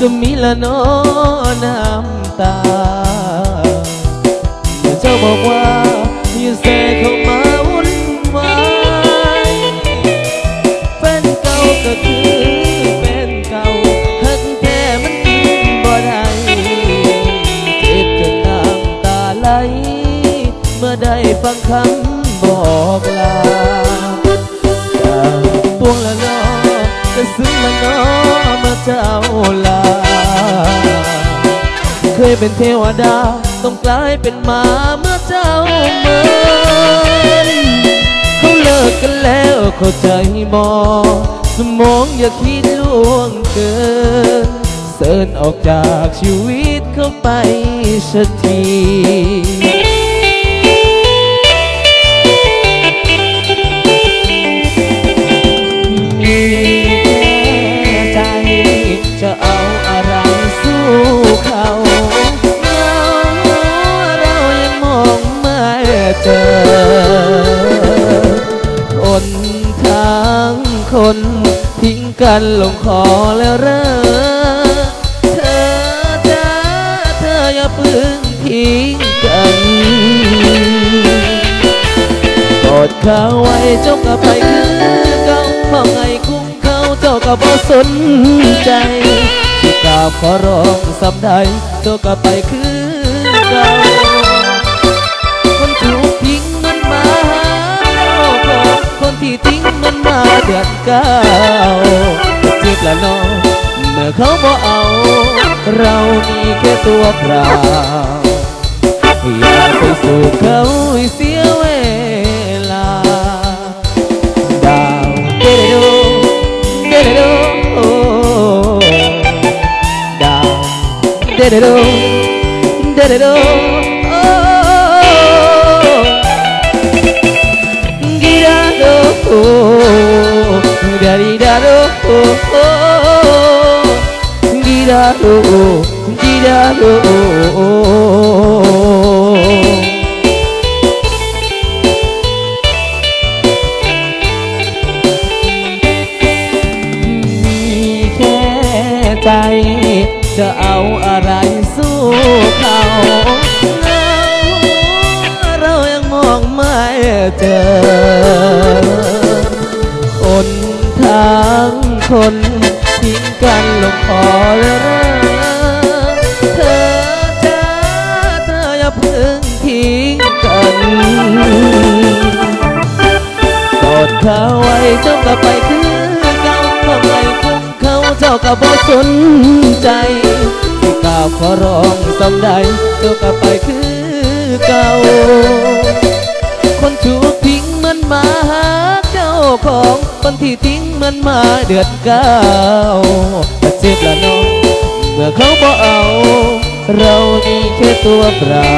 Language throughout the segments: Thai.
จะมีละน้อน้ำตาเมื่อเจ้าบอกว่าอย่าแสเข้ามาวุ่นวายแฟนเก่าก็คือแฟนเก่าหักแท้มันกินบ่ได้เจ็บจนน้ำตาไหลเมื่อได้ฟังคำบอกลาปวงละน้อจะซึ้งละน้อมาเจ้าลาเคยเป็นเทวดาต้องกลายเป็นหมาเมื่อเจ้าเมินเขาเลิกกันแล้วเข้าใจบ่สมองอย่าคิดล่วงเกินเสิร์นออกจากชีวิตเข้าไปสักทีจะเอาอะไรสู้เขาเรายังมองไม่เจอคนทางคนทิ้งกันลงคอแล้วเรอเธอจ้าเธออย่าเพิ่งทิ้งกันกอดเขาไว้เจ้าก็ไปคือเก่ามองไงคุ้มเขาเจ้าก็บ่สนใจที่กราบขอร้องสำใดเจ้าก็ไปคือเก่าคนถูกทิ้งมันมาของคนที่ทิ้งมันมาเดือนเก้าเจ็บละน้องเมื่อเขาบ่เอาเรามีแค่ตัวเปล่าอย่าไปสู่เขาให้เสียเวลาดาวเดเดโดเดเดโดดาวเดเดโดเดเดโดกีดาโดดาดีดาโดกีดาโดกีดาโดใจจะเอาอะไรสู้เขาเรายังมองไม่เจอคนทางคนทิ้งกันลงคอแล้วเธอจ้าเธออย่าเพิ่งทิ้งกันกอดเขาไว้เจ้าก็ไปคือเก่าเมื่อไรคุ้มเขาเจ้าก็บ่สนใจที่กล่าวขอร้องสำใดเจ้าก็ไปคือเก่าคนถูกทิ้งมันมาหาเจ้าของคนที่ทิ้งมันมาเดือนเก้าแต่เจ็บละน้องเมื่อเขาบ่เอาเรามีแค่ตัวเปล่า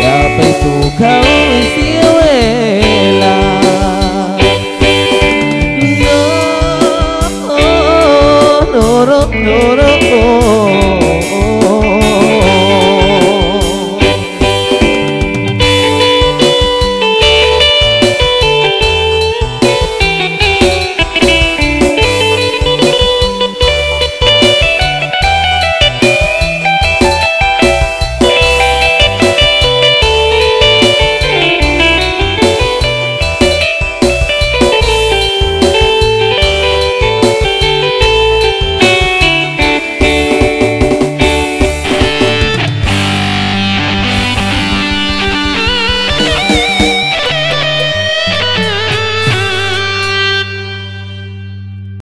อย่าไปสู่เขาเสียเว